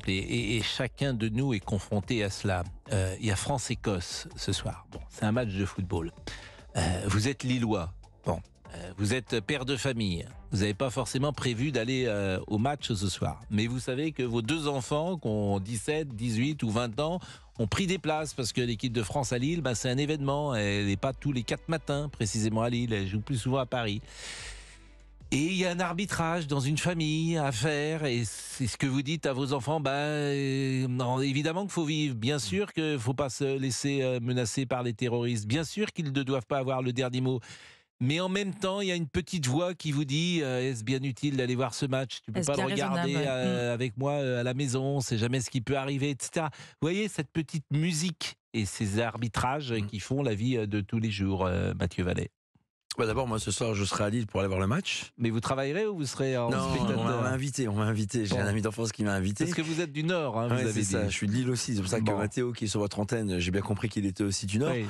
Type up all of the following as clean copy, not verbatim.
Philippe, et chacun de nous est confronté à cela. Il y a France-Écosse ce soir. Bon, c'est un match de football. Vous êtes Lillois. Bon, vous êtes père de famille. Vous n'avez pas forcément prévu d'aller au match ce soir. Mais vous savez que vos deux enfants, qui ont 17, 18 ou 20 ans, ont pris des places parce que l'équipe de France à Lille, c'est un événement. Elle n'est pas tous les 4 matins, précisément à Lille. Elle joue plus souvent à Paris. Et il y a un arbitrage dans une famille à faire, et c'est ce que vous dites à vos enfants. Non, évidemment qu'il faut vivre, bien sûr qu'il ne faut pas se laisser menacer par les terroristes, bien sûr qu'ils ne doivent pas avoir le dernier mot. Mais en même temps, il y a une petite voix qui vous dit est-ce bien utile d'aller voir ce match? Tu ne peux pas le regarder avec moi à la maison, on ne sait jamais ce qui peut arriver, etc. Vous voyez cette petite musique et ces arbitrages qui font la vie de tous les jours, Mathieu Vallet. D'abord, moi, ce soir, je serai à Lille pour aller voir le match. Mais vous travaillerez ou vous serez en spectateur? On m'a invité. J'ai un ami d'enfance qui m'a invité. Parce que vous êtes du Nord, hein, vous avez dit. Ça. Je suis de Lille aussi. C'est pour ça que Mathéo, qui est sur votre antenne, j'ai bien compris qu'il était aussi du Nord. Oui.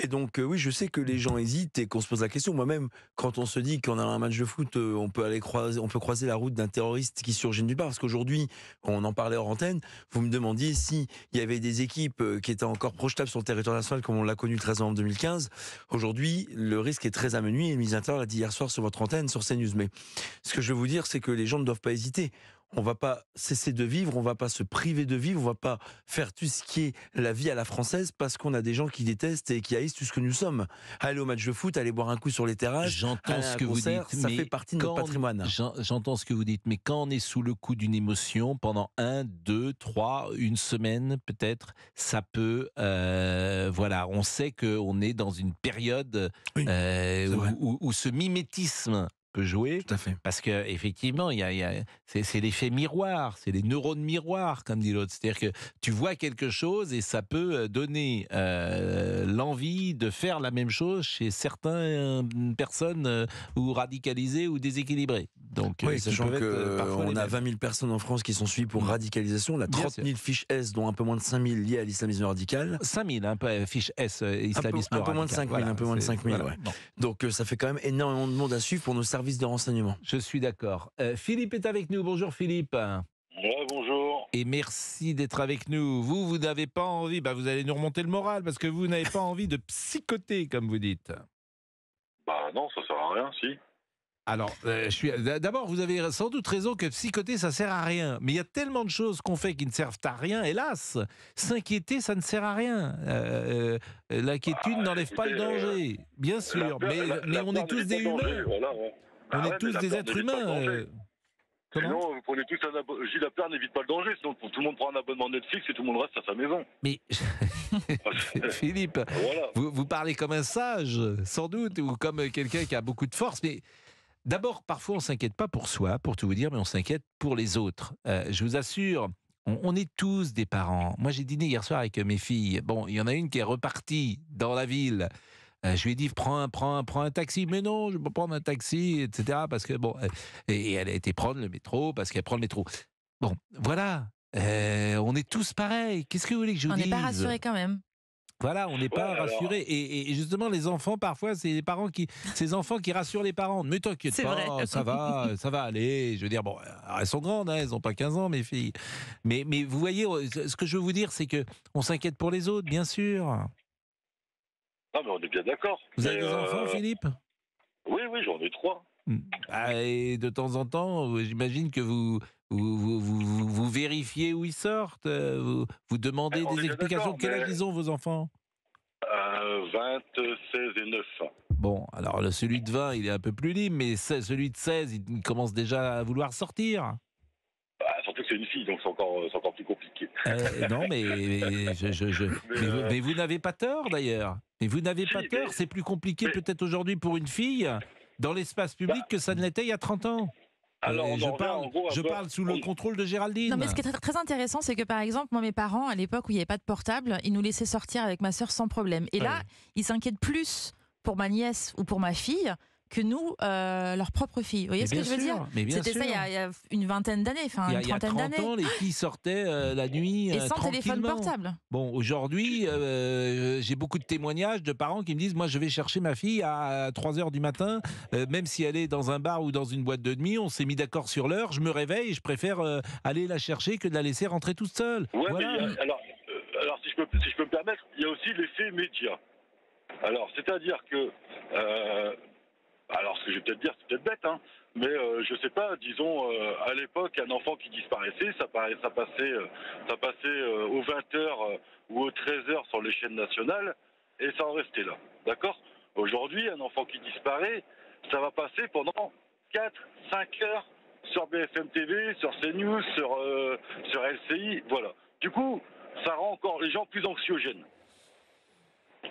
Et donc, oui, je sais que les gens hésitent et qu'on se pose la question. Moi-même, quand on se dit qu'on a un match de foot, on peut croiser la route d'un terroriste qui surgit de nulle part. Parce qu'aujourd'hui, on en parlait hors antenne, vous me demandiez s'il y avait des équipes qui étaient encore projetables sur le territoire national, comme on l'a connu le 13 novembre 2015. Aujourd'hui, le risque est très amenuisé. Et le ministre de l'Intérieur l'a dit hier soir sur votre antenne, sur CNews. Mais ce que je veux vous dire, c'est que les gens ne doivent pas hésiter. On ne va pas cesser de vivre, on ne va pas se priver de vivre, on ne va pas faire tout ce qui est la vie à la française parce qu'on a des gens qui détestent et qui haïssent tout ce que nous sommes. Aller au match de foot, aller boire un coup sur les terrasses, j'entends ce que concert, vous dites, ça fait partie de notre patrimoine. J'entends ce que vous dites, mais quand on est sous le coup d'une émotion, pendant 1, 2, 3, une semaine peut-être, ça peut... on sait qu'on est dans une période où ce mimétisme peut jouer. Tout à fait. Parce que effectivement, c'est l'effet miroir, c'est les neurones miroirs, comme dit l'autre. C'est-à-dire que tu vois quelque chose et ça peut donner l'envie de faire la même chose chez certaines personnes ou radicalisées ou déséquilibrées. Donc, oui, sachant qu'on a 20 000 personnes en France qui sont suivies pour radicalisation. On a 30 000 fiches S, dont un peu moins de 5 000 liées à l'islamisme radical. 5 000, fiches S, islamisme radical. Un peu moins de 5 000, un peu moins de 5 000, ouais. Donc ça fait quand même énormément de monde à suivre pour nos services de renseignement. Je suis d'accord. Philippe est avec nous. Bonjour Philippe. Ouais, bonjour. Et merci d'être avec nous. Vous n'avez pas envie, vous allez nous remonter le moral parce que vous n'avez pas envie de psychoter, comme vous dites. Non, ça sert à rien, si. Alors, d'abord, vous avez sans doute raison que psychoter, ça sert à rien. Mais il y a tellement de choses qu'on fait qui ne servent à rien, hélas. S'inquiéter, ça ne sert à rien. L'inquiétude n'enlève pas le danger, bien sûr. Mais on est tous des humains. On est tous des êtres humains. Sinon, vous prenez tous Gilles Lapierre n'évite pas le danger. Sinon, tout le monde prend un abonnement Netflix et tout le monde reste à sa maison. Mais Philippe, vous parlez comme un sage, sans doute, ou comme quelqu'un qui a beaucoup de force. Mais d'abord, parfois, on ne s'inquiète pas pour soi, pour tout vous dire, mais on s'inquiète pour les autres. Je vous assure, on est tous des parents. Moi, j'ai dîné hier soir avec mes filles. Bon, il y en a une qui est repartie dans la ville. Je lui ai dit prends un taxi, mais non, je ne peux pas prendre un taxi, etc. Parce que et elle a été prendre le métro parce qu'elle prend le métro. Bon, voilà, on est tous pareils. Qu'est-ce que vous voulez que je vous dise? On n'est pas rassurés quand même. Voilà, on n'est pas rassurés. Et justement, les enfants, parfois, c'est ces enfants qui rassurent les parents. Ne t'inquiète pas, ça va aller. Je veux dire, elles sont grandes, elles n'ont pas 15 ans, mes filles. Mais vous voyez, ce que je veux vous dire, c'est que on s'inquiète pour les autres, bien sûr. Non, mais on est bien d'accord. Vous avez des enfants, Philippe? Oui, j'en ai 3. Et de temps en temps, j'imagine que vous vérifiez où ils sortent, vous demandez des explications. Quel âge ils ont, vos enfants? 20, 16 et 9. Bon, alors celui de 20, il est un peu plus libre, mais celui de 16, il commence déjà à vouloir sortir. Surtout que c'est une fille, donc c'est encore plus compliqué. Non, mais vous n'avez pas tort, d'ailleurs. Mais vous n'avez pas tort, c'est plus compliqué peut-être aujourd'hui pour une fille dans l'espace public que ça ne l'était il y a 30 ans. Alors, je parle sous le contrôle de Géraldine. Non, mais ce qui est très, très intéressant, c'est que par exemple, moi, mes parents, à l'époque où il n'y avait pas de portable, ils nous laissaient sortir avec ma sœur sans problème. Et là, ils s'inquiètent plus pour ma nièce ou pour ma fille que nous, leurs propres filles. Vous voyez ce que je veux dire? C'était ça il y a une vingtaine d'années, enfin une trentaine d'années. Il y a 30 ans, les filles sortaient la nuit et sans téléphone portable. Bon, aujourd'hui, j'ai beaucoup de témoignages de parents qui me disent, moi je vais chercher ma fille à 3h du matin, même si elle est dans un bar ou dans une boîte de nuit, on s'est mis d'accord sur l'heure, je me réveille et je préfère aller la chercher que de la laisser rentrer toute seule. Ouais, voilà. Mais alors si je peux me permettre, il y a aussi l'effet média. Alors, c'est-à-dire que, alors ce que je vais peut-être dire, c'est peut-être bête, hein, mais je sais pas, disons, à l'époque, un enfant qui disparaissait, ça passait aux 20h ou aux 13h sur les chaînes nationales, et ça en restait là, d'accord? Aujourd'hui, un enfant qui disparaît, ça va passer pendant 4-5 heures sur BFM TV, sur CNews, sur LCI, voilà. Du coup, ça rend encore les gens plus anxiogènes.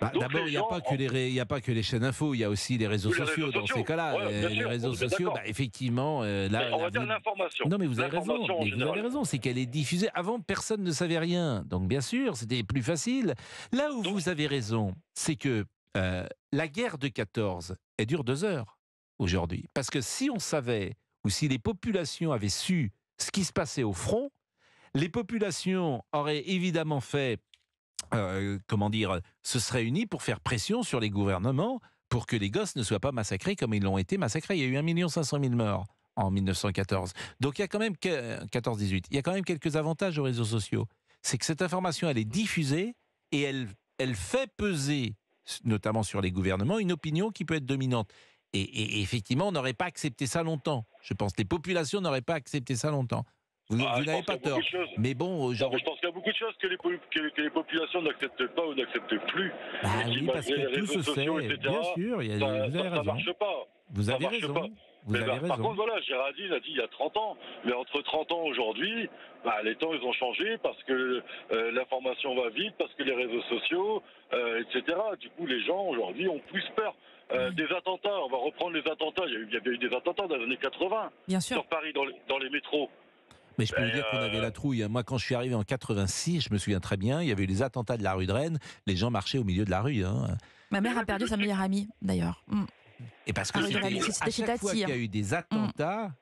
D'abord, il n'y a pas que les chaînes info, il y a aussi les réseaux sociaux dans ces cas-là. Les réseaux sociaux, effectivement, là, on va dire l'information. Non, mais vous avez raison. Vous avez raison, c'est qu'elle est diffusée. Avant, personne ne savait rien. Donc, bien sûr, c'était plus facile. Là où vous avez raison, c'est que la guerre de 14, elle dure 2 heures aujourd'hui. Parce que si on savait, ou si les populations avaient su ce qui se passait au front, les populations auraient évidemment fait se seraient unis pour faire pression sur les gouvernements pour que les gosses ne soient pas massacrés comme ils l'ont été massacrés. Il y a eu 1 500 000 morts en 1914. Donc il y a quand même 14-18. Il y a quand même quelques avantages aux réseaux sociaux. C'est que cette information, elle est diffusée et elle fait peser, notamment sur les gouvernements, une opinion qui peut être dominante. Et effectivement, on n'aurait pas accepté ça longtemps. Je pense que les populations n'auraient pas accepté ça longtemps. Vous n'avez pas tort. Mais bon, je pense qu'il y a beaucoup de choses que les populations n'acceptent pas ou n'acceptent plus. Oui, parce que tout se fait. Bien sûr, vous avez raison. Ça marche pas. Vous avez raison. Par contre, voilà, Géraldine a dit il y a 30 ans. Mais entre 30 ans aujourd'hui, les temps ils ont changé parce que l'information va vite, parce que les réseaux sociaux, etc. Du coup, les gens aujourd'hui ont plus peur. Des attentats, on va reprendre les attentats. Il y avait eu des attentats dans les années 80 sur Paris, dans les métros. Mais je peux vous dire qu'on avait la trouille. Moi, quand je suis arrivé en 86, je me souviens très bien, il y avait eu les attentats de la rue de Rennes. Les gens marchaient au milieu de la rue. Ma mère a perdu sa meilleure amie, d'ailleurs. Et parce que à chaque fois qu'il y a eu des attentats,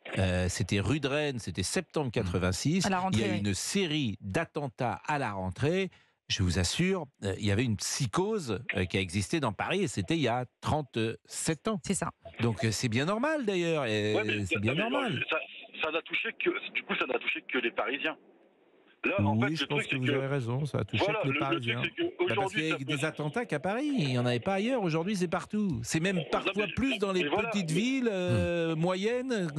c'était rue de Rennes, c'était septembre 86. Il y a eu une série d'attentats à la rentrée. Je vous assure, il y avait une psychose qui a existé dans Paris et c'était il y a 37 ans. C'est ça. Donc c'est bien normal d'ailleurs. C'est bien normal. Ça n'a touché que les Parisiens. Là, je pense que vous avez raison, ça a touché que les Parisiens. Parce qu'il y a des attentats qu'à Paris, il n'y en avait pas ailleurs. Aujourd'hui, c'est partout. C'est même parfois plus dans les petites villes moyennes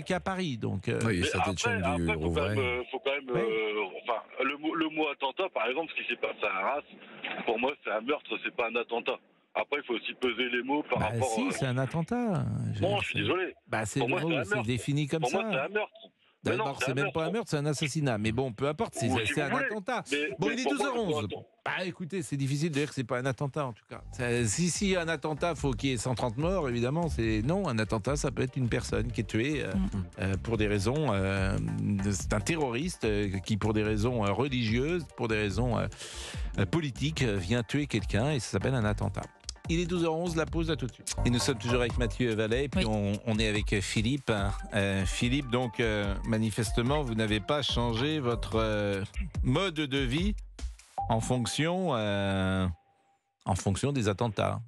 qu'à Paris. Donc, oui, ça chaîne du Rouvray. Faut quand même le mot attentat, par exemple, ce qui s'est passé à Arras, pour moi, c'est un meurtre, c'est pas un attentat. Après, il faut aussi peser les mots par rapport... Si, c'est un attentat. Non, je suis désolé. C'est défini comme ça. Pour moi, c'est un meurtre. D'abord, c'est même pas un meurtre, c'est un assassinat. Mais bon, peu importe, c'est un attentat. Bon, il est 12h11. Écoutez, c'est difficile de dire que c'est pas un attentat, en tout cas. Si un attentat, faut qu'il y ait 130 morts, évidemment. Non, un attentat, ça peut être une personne qui est tuée pour des raisons... c'est un terroriste qui, pour des raisons religieuses, pour des raisons politiques, vient tuer quelqu'un et ça s'appelle un attentat. Il est 12h11, la pause, à tout de suite. Et nous sommes toujours avec Mathieu Vallet, et puis on est avec Philippe. Philippe, donc, manifestement, vous n'avez pas changé votre mode de vie en fonction des attentats,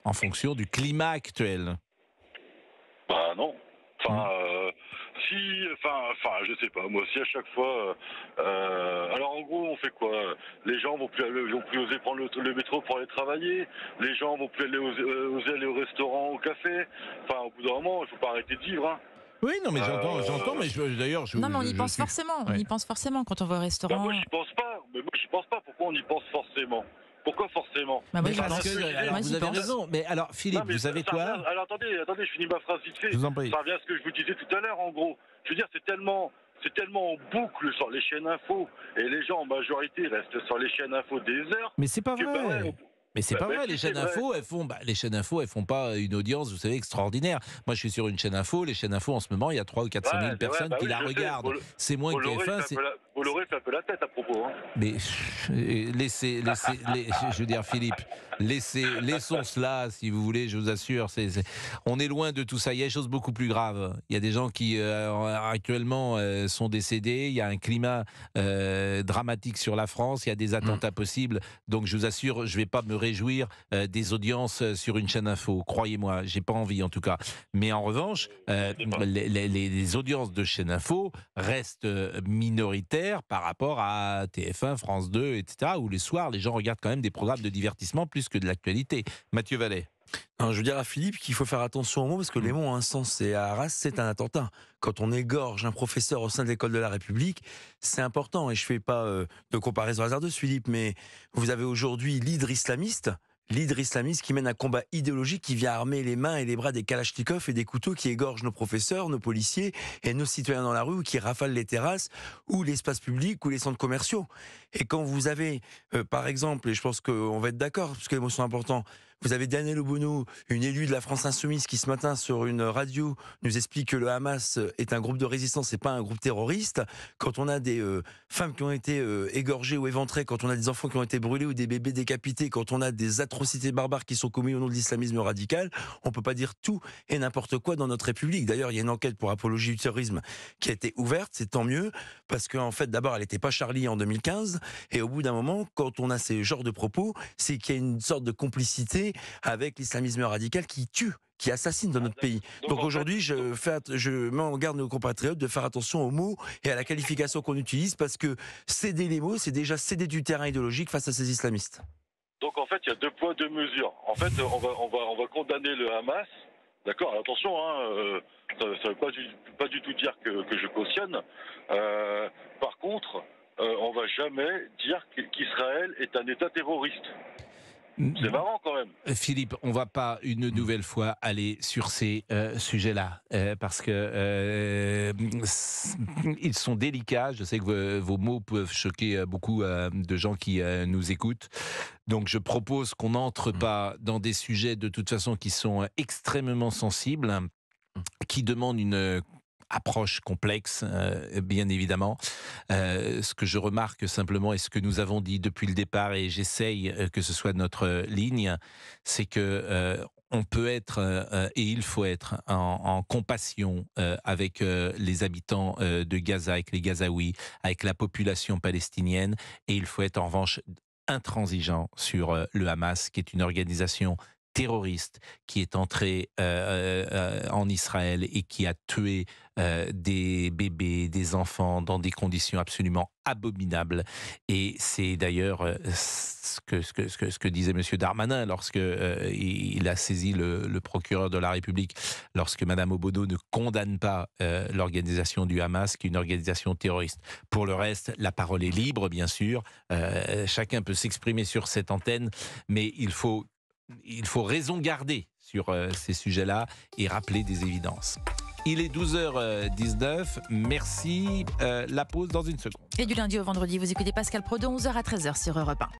en fonction du climat actuel. Non. Je sais pas. Moi aussi, à chaque fois. Alors, en gros, on fait quoi? Les gens vont plus oser prendre le métro pour aller travailler. Les gens vont plus oser aller au restaurant, au café. Enfin, au bout d'un moment, il faut pas arrêter de vivre. Oui, non, mais j'entends, mais d'ailleurs... Non, mais on y pense forcément. On y pense forcément quand on va au restaurant. Moi, j'y pense pas. Pourquoi on y pense forcément? Pourquoi forcément? Vous avez raison. Mais alors, Philippe, vous savez quoi? Alors, attendez, je finis ma phrase vite fait. Je vous en prie. Ça revient à ce que je vous disais tout à l'heure, en gros. Je veux dire, c'est tellement en boucle sur les chaînes info, et les gens en majorité restent sur les chaînes info des heures. Mais c'est pas vrai. Mais c'est pas vrai, les chaînes info, les chaînes info, elles font pas une audience, vous savez, extraordinaire. Moi, je suis sur une chaîne info, les chaînes info, en ce moment, il y a 300 ou 400 000 personnes qui la regardent. C'est moins que TF1. Bolloré fait un peu la tête à propos. Hein. Mais je veux dire, Philippe, laissons cela, si vous voulez, je vous assure. On est loin de tout ça. Il y a des choses beaucoup plus graves. Il y a des gens qui, actuellement, sont décédés. Il y a un climat dramatique sur la France. Il y a des attentats possibles. Donc, je vous assure, je ne vais pas me réjouir des audiences sur une chaîne info. Croyez-moi, j'ai pas envie en tout cas. Mais en revanche, les audiences de chaîne info restent minoritaires par rapport à TF1, France 2, etc. où les soirs, les gens regardent quand même des programmes de divertissement plus que de l'actualité. Mathieu Vallet. Non, je veux dire à Philippe qu'il faut faire attention aux mots parce que les mots ont un sens. Et à Arras, c'est un attentat. Quand on égorge un professeur au sein de l'école de la République, c'est important. Et je ne fais pas de comparaison hasardeuse, Philippe, mais vous avez aujourd'hui l'hydre islamiste qui mène un combat idéologique qui vient armer les mains et les bras des kalachnikovs et des couteaux qui égorgent nos professeurs, nos policiers et nos citoyens dans la rue ou qui rafalent les terrasses ou l'espace public ou les centres commerciaux. Et quand vous avez, par exemple, et je pense qu'on va être d'accord parce que les mots sont importants, vous avez Daniel Obono, une élue de la France Insoumise qui ce matin sur une radio nous explique que le Hamas est un groupe de résistance et pas un groupe terroriste. Quand on a des femmes qui ont été égorgées ou éventrées, quand on a des enfants qui ont été brûlés ou des bébés décapités, quand on a des atrocités barbares qui sont commises au nom de l'islamisme radical, on peut pas dire tout et n'importe quoi dans notre République. D'ailleurs, il y a une enquête pour apologie du terrorisme qui a été ouverte, c'est tant mieux, parce qu'en fait, d'abord, elle n'était pas Charlie en 2015, et au bout d'un moment, quand on a ces genres de propos, c'est qu'il y a une sorte de complicité avec l'islamisme radical qui tue, qui assassine dans notre pays. Donc aujourd'hui, je mets en garde nos compatriotes de faire attention aux mots et à la qualification qu'on utilise parce que céder les mots, c'est déjà céder du terrain idéologique face à ces islamistes. Donc en fait, il y a 2 poids, 2 mesures. En fait, on va condamner le Hamas. D'accord, attention, hein, ça ne veut pas du tout dire que je cautionne. Par contre, on va jamais dire qu'Israël est un État terroriste. C'est marrant quand même. Philippe, on ne va pas une nouvelle fois aller sur ces sujets-là parce que ils sont délicats. Je sais que vos mots peuvent choquer beaucoup de gens qui nous écoutent. Donc je propose qu'on n'entre pas dans des sujets de toute façon qui sont extrêmement sensibles, qui demandent une approche complexe, bien évidemment. Ce que je remarque simplement, et ce que nous avons dit depuis le départ, et j'essaye que ce soit notre ligne, c'est que on peut être, et il faut être, en compassion avec les habitants de Gaza, avec les Gazaouis, avec la population palestinienne, et il faut être en revanche intransigeant sur le Hamas, qui est une organisation terroriste qui est entré en Israël et qui a tué des bébés, des enfants dans des conditions absolument abominables. Et c'est d'ailleurs ce que disait M. Darmanin lorsque il a saisi le procureur de la République, lorsque Mme Obono ne condamne pas l'organisation du Hamas, qui est une organisation terroriste. Pour le reste, la parole est libre, bien sûr. Chacun peut s'exprimer sur cette antenne, mais il faut raison garder sur ces sujets-là et rappeler des évidences. Il est 12h19, merci. La pause dans une seconde. Et du lundi au vendredi, vous écoutez Pascal Pro de 11h à 13h sur Europe 1.